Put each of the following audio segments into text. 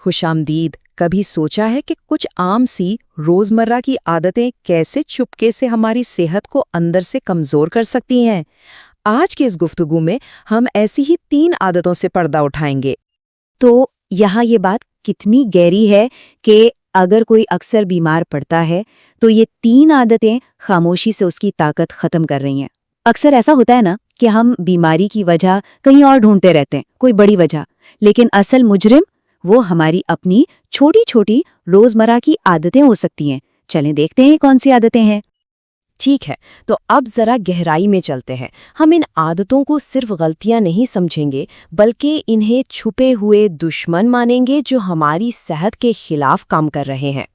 खुश आमदीद। कभी सोचा है कि कुछ आम सी रोजमर्रा की आदतें कैसे चुपके से हमारी सेहत को अंदर से कमजोर कर सकती हैं? आज की इस गुफ्तगू में हम ऐसी ही 3 आदतों से पर्दा उठाएंगे। तो यहाँ ये बात कितनी गहरी है कि अगर कोई अक्सर बीमार पड़ता है तो ये 3 आदतें खामोशी से उसकी ताकत खत्म कर रही हैं। अक्सर ऐसा होता है ना कि हम बीमारी की वजह कहीं और ढूंढते रहते हैं, कोई बड़ी वजह, लेकिन असल मुजरिम वो हमारी अपनी छोटी छोटी रोजमर्रा की आदतें हो सकती हैं। चलें देखते हैं कौन सी आदतें हैं। ठीक है, तो अब जरा गहराई में चलते हैं। हम इन आदतों को सिर्फ गलतियां नहीं समझेंगे, बल्कि इन्हें छुपे हुए दुश्मन मानेंगे जो हमारी सेहत के खिलाफ काम कर रहे हैं।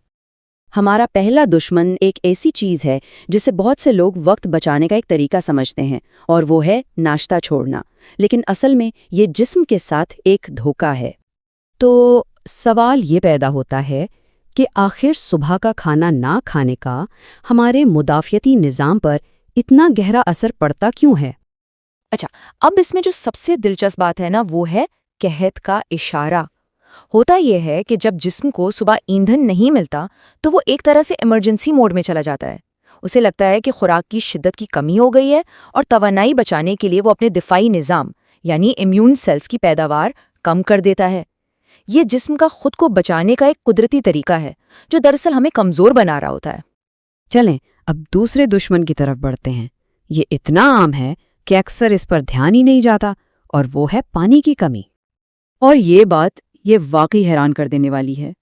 हमारा पहला दुश्मन एक ऐसी चीज है जिसे बहुत से लोग वक्त बचाने का एक तरीका समझते हैं, और वो है नाश्ता छोड़ना। लेकिन असल में ये जिस्म के साथ एक धोखा है। तो सवाल ये पैदा होता है कि आखिर सुबह का खाना ना खाने का हमारे मुदाफ़ियती निज़ाम पर इतना गहरा असर पड़ता क्यों है? अच्छा, अब इसमें जो सबसे दिलचस्प बात है ना, वो है कहत का इशारा। होता यह है कि जब जिस्म को सुबह ईंधन नहीं मिलता तो वो एक तरह से इमरजेंसी मोड में चला जाता है। उसे लगता है कि खुराक की शिद्दत की कमी हो गई है और तवानाई बचाने के लिए वो अपने दिफाई निज़ाम यानी इम्यून सेल्स की पैदावार कम कर देता है। ये जिस्म का खुद को बचाने का एक कुदरती तरीका है जो दरअसल हमें कमज़ोर बना रहा होता है। चलें अब दूसरे दुश्मन की तरफ बढ़ते हैं। ये इतना आम है कि अक्सर इस पर ध्यान ही नहीं जाता, और वो है पानी की कमी। और ये वाकई हैरान कर देने वाली है।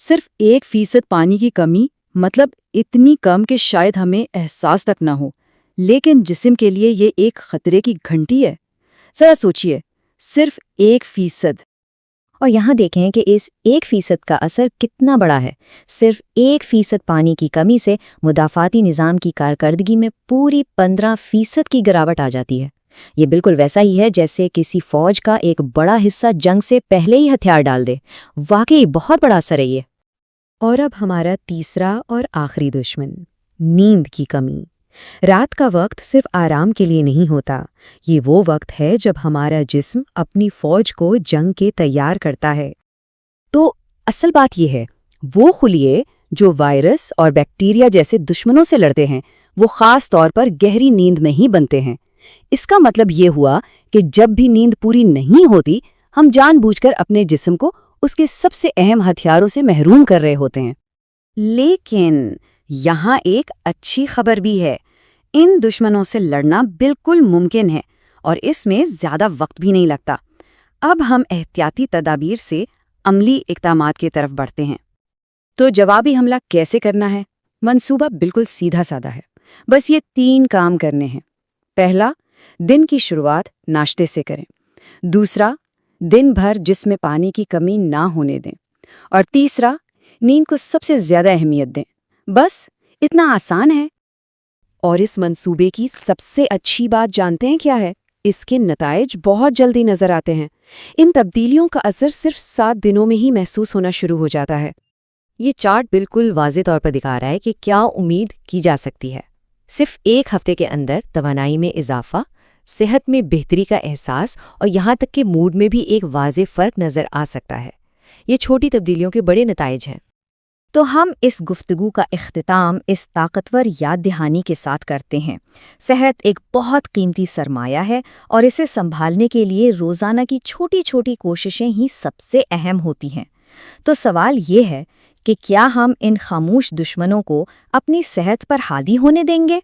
सिर्फ 1% पानी की कमी, मतलब इतनी कम कि शायद हमें एहसास तक ना हो, लेकिन जिस्म के लिए ये एक खतरे की घंटी है। जरा सोचिए, सिर्फ 1%। और यहाँ देखें कि इस 1% का असर कितना बड़ा है। सिर्फ 1% पानी की कमी से मुदाफ़ाती निज़ाम की कारकर्दगी में पूरी 15% की गिरावट आ जाती है। ये बिल्कुल वैसा ही है जैसे किसी फौज का एक बड़ा हिस्सा जंग से पहले ही हथियार डाल दे। वाकई बहुत बड़ा असर है ये। और अब हमारा तीसरा और आखिरी दुश्मन, नींद की कमी। रात का वक्त सिर्फ आराम के लिए नहीं होता, ये वो वक्त है जब हमारा जिस्म अपनी फौज को जंग के तैयार करता है। तो असल बात ये है, वो खुलिये जो वायरस और बैक्टीरिया जैसे दुश्मनों से लड़ते हैं, वो खास तौर पर गहरी नींद में ही बनते हैं। इसका मतलब ये हुआ कि जब भी नींद पूरी नहीं होती, हम जानबूझकर अपने जिस्म को उसके सबसे अहम हथियारों से महरूम कर रहे होते हैं। लेकिन यहाँ एक अच्छी खबर भी है। इन दुश्मनों से लड़ना बिल्कुल मुमकिन है, और इसमें ज़्यादा वक्त भी नहीं लगता। अब हम एहतियाती तदाबीर से अमली इक़दामात की तरफ बढ़ते हैं। तो जवाबी हमला कैसे करना है? मंसूबा बिल्कुल सीधा साधा है। बस ये 3 काम करने हैं। पहला, दिन की शुरुआत नाश्ते से करें। दूसरा, दिन भर जिसमें पानी की कमी ना होने दें। और तीसरा, नींद को सबसे ज़्यादा अहमियत दें। बस इतना आसान है। और इस मंसूबे की सबसे अच्छी बात जानते हैं क्या है? इसके नताइज बहुत जल्दी नजर आते हैं। इन तब्दीलियों का असर सिर्फ 7 दिनों में ही महसूस होना शुरू हो जाता है। ये चार्ट बिल्कुल वाज़े तौर पर दिखा रहा है कि क्या उम्मीद की जा सकती है। सिर्फ 1 हफ्ते के अंदर तवानाई में इजाफा, सेहत में बेहतरी का एहसास, और यहाँ तक कि मूड में भी एक वाज़े फ़र्क नज़र आ सकता है। ये छोटी तब्दीलियों के बड़े नताइज हैं। तो हम इस गुफ्तगू का इख्तिताम इस ताकतवर याद दहानी के साथ करते हैं। सेहत एक बहुत कीमती सरमाया है, और इसे संभालने के लिए रोज़ाना की छोटी छोटी कोशिशें ही सबसे अहम होती हैं। तो सवाल ये है कि क्या हम इन खामोश दुश्मनों को अपनी सेहत पर हावी होने देंगे?